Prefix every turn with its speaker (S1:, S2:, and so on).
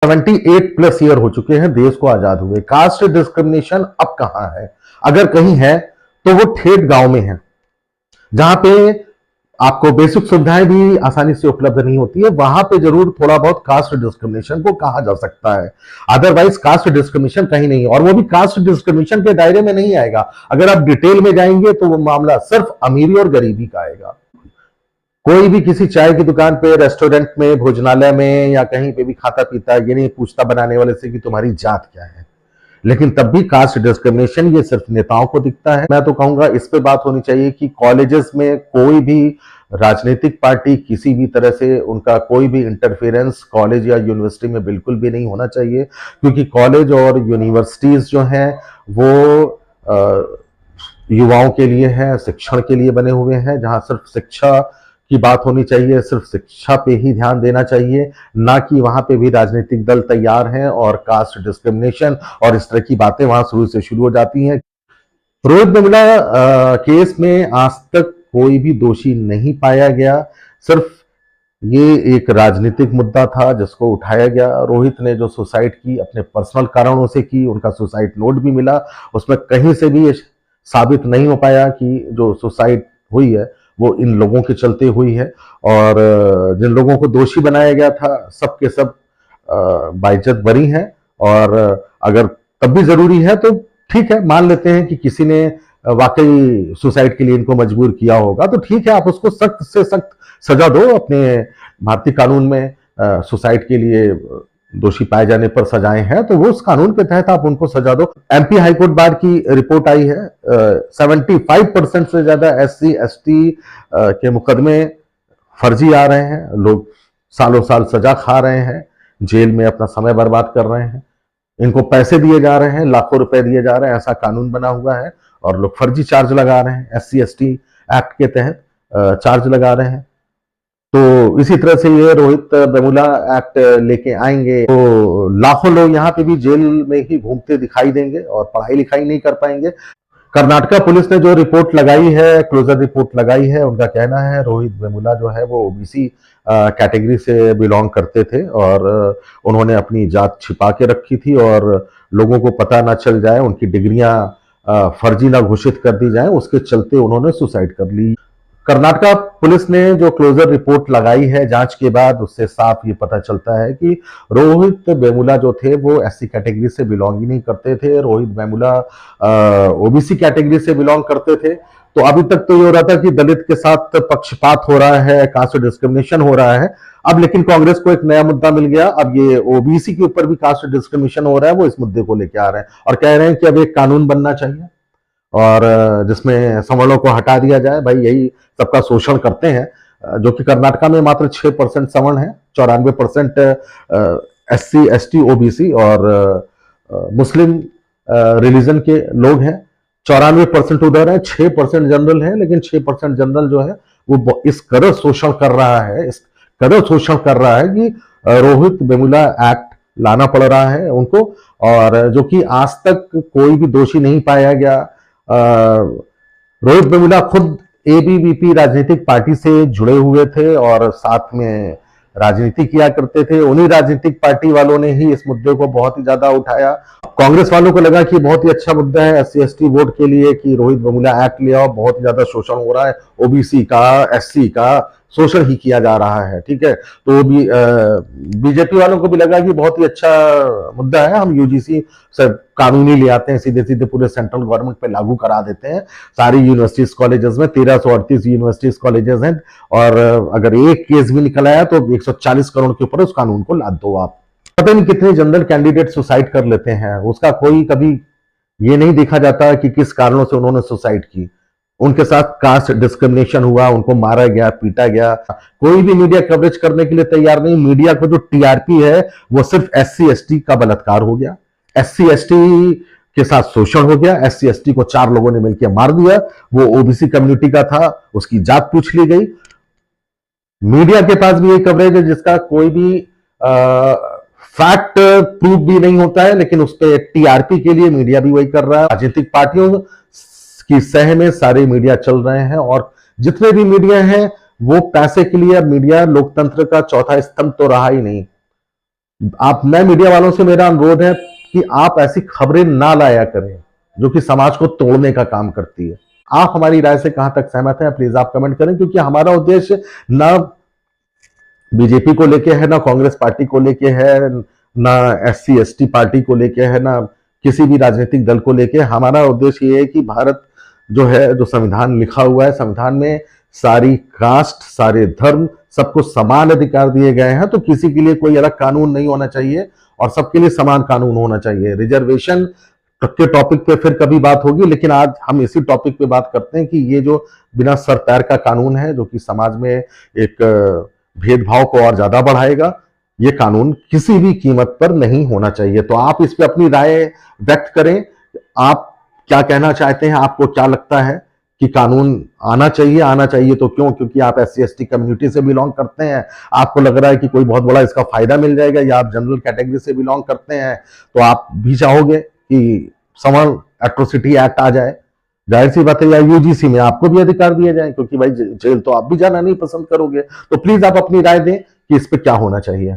S1: 78+ year हो चुके हैं देश को आजाद हुए। कास्ट डिस्क्रिमिनेशन अब कहां है? अगर कहीं है तो वो ठेठ गांव में है, जहां पे आपको बेसिक सुविधाएं भी आसानी से उपलब्ध नहीं होती है। वहां पे जरूर थोड़ा बहुत कास्ट डिस्क्रिमिनेशन को कहा जा सकता है, अदरवाइज कास्ट डिस्क्रिमिनेशन कहीं नहीं है। और वो भी कास्ट डिस्क्रिमिनेशन के दायरे में नहीं आएगा। अगर आप डिटेल में जाएंगे तो वो मामला सिर्फ अमीरी और गरीबी का आएगा। कोई भी किसी चाय की दुकान पे, रेस्टोरेंट में, भोजनालय में या कहीं पे भी खाता पीता है, ये नहीं पूछता बनाने वाले से कि तुम्हारी जात क्या है। लेकिन तब भी कास्ट डिस्क्रिमिनेशन ये सिर्फ नेताओं को दिखता है। मैं तो कहूंगा इस पे बात होनी चाहिए कि कॉलेजेस में कोई भी राजनीतिक पार्टी किसी भी तरह से उनका कोई भी इंटरफेरेंस कॉलेज या यूनिवर्सिटी में बिल्कुल भी नहीं होना चाहिए, क्योंकि कॉलेज और यूनिवर्सिटीज जो हैं वो युवाओं के लिए है, शिक्षण के लिए बने हुए हैं, जहां सिर्फ शिक्षा की बात होनी चाहिए, सिर्फ शिक्षा पे ही ध्यान देना चाहिए, ना कि वहां पे भी राजनीतिक दल तैयार हैं और कास्ट डिस्क्रिमिनेशन और इस तरह की बातें वहां शुरू हो जाती हैं। रोहित वेमुला केस में आज तक कोई भी दोषी नहीं पाया गया। सिर्फ ये एक राजनीतिक मुद्दा था जिसको उठाया गया। रोहित ने जो सुसाइड की अपने पर्सनल कारणों से की, उनका सुसाइड नोट भी मिला, उसमें कहीं से भी ये साबित नहीं हो पाया कि जो सुसाइड हुई है वो इन लोगों के चलते हुई है। और जिन लोगों को दोषी बनाया गया था सब के सब बाइज्जत बरी हैं। और अगर तब भी जरूरी है तो ठीक है, मान लेते हैं कि किसी ने वाकई सुसाइड के लिए इनको मजबूर किया होगा, तो ठीक है, आप उसको सख्त से सख्त सजा दो। अपने भारतीय कानून में सुसाइड के लिए दोषी पाए जाने पर सजाएं हैं, तो वो उस कानून के तहत आप उनको सजा दो। एमपी हाईकोर्ट बार की रिपोर्ट आई है, 75% से ज्यादा SC ST के मुकदमे फर्जी आ रहे हैं। लोग सालों साल सजा खा रहे हैं, जेल में अपना समय बर्बाद कर रहे हैं, इनको पैसे दिए जा रहे हैं, लाखों रुपए दिए जा रहे हैं, ऐसा कानून बना हुआ है, और लोग फर्जी चार्ज लगा रहे हैं, SC ST एक्ट के तहत चार्ज लगा रहे हैं। तो इसी तरह से ये रोहित वेमुला एक्ट लेके आएंगे तो लाखों लोग यहाँ पे भी जेल में ही घूमते दिखाई देंगे और पढ़ाई लिखाई नहीं कर पाएंगे। कर्नाटका पुलिस ने जो रिपोर्ट लगाई है, क्लोजर रिपोर्ट लगाई है, उनका कहना है रोहित वेमुला जो है वो OBC कैटेगरी से बिलोंग करते थे और उन्होंने अपनी जात छिपा के रखी थी और लोगों को पता ना चल जाए, उनकी डिग्रियां फर्जी ना घोषित कर दी जाए, उसके चलते उन्होंने सुसाइड कर ली। कर्नाटका पुलिस ने जो क्लोजर रिपोर्ट लगाई है, जांच के बाद उससे साफ ये पता चलता है कि रोहित वेमुला जो थे वो SC कैटेगरी से बिलोंग ही नहीं करते थे। रोहित वेमुला OBC कैटेगरी से बिलोंग करते थे। तो अभी तक तो ये हो रहा था कि दलित के साथ पक्षपात हो रहा है, कास्ट डिस्क्रिमिनेशन हो रहा है। अब लेकिन कांग्रेस को एक नया मुद्दा मिल गया, अब ये OBC के ऊपर भी कास्ट डिस्क्रिमिनेशन हो रहा है। वो इस मुद्दे को लेकर आ रहे हैं और कह रहे हैं कि अब एक कानून बनना चाहिए और जिसमें सवर्णों को हटा दिया जाए। भाई यही सबका शोषण करते हैं, जो कि कर्नाटका में मात्र 6% सवर्ण है, 94% SC ST OBC और मुस्लिम रिलीजन के लोग हैं। 94% उधर है, 6% जनरल है, लेकिन 6% जनरल जो है वो इस कदर शोषण कर रहा है, इस कदर शोषण कर रहा है कि रोहित वेमुला एक्ट लाना पड़ रहा है उनको, और जो कि आज तक कोई भी दोषी नहीं पाया गया। रोहित वेमुला खुद ABVP राजनीतिक पार्टी से जुड़े हुए थे और साथ में राजनीति किया करते थे। उन्हीं राजनीतिक पार्टी वालों ने ही इस मुद्दे को बहुत ही ज्यादा उठाया। कांग्रेस वालों को लगा कि बहुत ही अच्छा मुद्दा है SC ST वोट के लिए कि रोहित वेमुला एक्ट ले आओ, बहुत ही ज्यादा शोषण हो रहा है, OBC का, SC का शोषण ही किया जा रहा है, ठीक है। तो भी BJP वालों को भी लगा कि बहुत ही अच्छा मुद्दा है, हम UGC से कानूनी ले आते हैं, सीधे सीधे पूरे सेंट्रल गवर्नमेंट पे लागू करा देते हैं सारी यूनिवर्सिटीज कॉलेजेस में। 1338 यूनिवर्सिटीज कॉलेजेस हैं और अगर एक केस भी निकल आया तो 140 करोड़ के ऊपर उस कानून को लाद दो आप। पता नहीं कितने जनरल कैंडिडेट सुसाइड कर लेते हैं, उसका कोई कभी ये नहीं देखा जाता कि किस कारणों से उन्होंने सुसाइड की। उनके साथ कास्ट डिस्क्रिमिनेशन हुआ, उनको मारा गया, पीटा गया, कोई भी मीडिया कवरेज करने के लिए तैयार नहीं। मीडिया को जो TRP है वो सिर्फ SC ST का बलात्कार हो गया, SC ST के साथ शोषण हो गया, SC ST को 4 लोगों ने मिलकर मार दिया, वो OBC कम्युनिटी का था, उसकी जात पूछ ली गई। मीडिया के पास भी यही कवरेज है जिसका कोई भी फैक्ट प्रूफ भी नहीं होता है, लेकिन उस पर TRP के लिए मीडिया भी वही कर रहा है। राजनीतिक पार्टियों की सह में सारे मीडिया चल रहे हैं और जितने भी मीडिया हैं वो पैसे के लिए। मीडिया लोकतंत्र का चौथा स्तंभ तो रहा ही नहीं। आप, मैं मीडिया वालों से मेरा अनुरोध है कि आप ऐसी खबरें ना लाया करें जो कि समाज को तोड़ने का काम करती है। आप हमारी राय से कहां तक सहमत हैं, प्लीज आप कमेंट करें, क्योंकि हमारा उद्देश्य ना बीजेपी को लेके है, ना कांग्रेस पार्टी को लेके है, ना SC ST पार्टी को लेके है, ना किसी भी राजनीतिक दल को लेके। हमारा उद्देश्य ये है कि भारत जो है, जो संविधान लिखा हुआ है, संविधान में सारी कास्ट, सारे धर्म, सबको समान अधिकार दिए गए हैं, तो किसी के लिए कोई अलग कानून नहीं होना चाहिए और सबके लिए समान कानून होना चाहिए। रिजर्वेशन के टॉपिक पे फिर कभी बात होगी, लेकिन आज हम इसी टॉपिक पे बात करते हैं कि ये जो बिना सर पैर का कानून है, जो कि समाज में एक भेदभाव को और ज्यादा बढ़ाएगा, ये कानून किसी भी कीमत पर नहीं होना चाहिए। तो आप इस पे अपनी राय व्यक्त करें। आप क्या कहना चाहते हैं, आपको क्या लगता है कि कानून आना चाहिए तो क्यों? क्योंकि आप SC ST कम्युनिटी से बिलोंग करते हैं, आपको लग रहा है कि कोई बहुत बड़ा इसका फायदा मिल जाएगा, या आप जनरल कैटेगरी से बिलोंग करते हैं तो आप भी चाहोगे कि सवर्ण एट्रोसिटी एक्ट आ जाए। जाहिर सी बात है, या UGC में आपको भी अधिकार दिए जाए, क्योंकि भाई जेल तो आप भी जाना नहीं पसंद करोगे। तो प्लीज आप अपनी राय दें कि इस पे क्या होना चाहिए।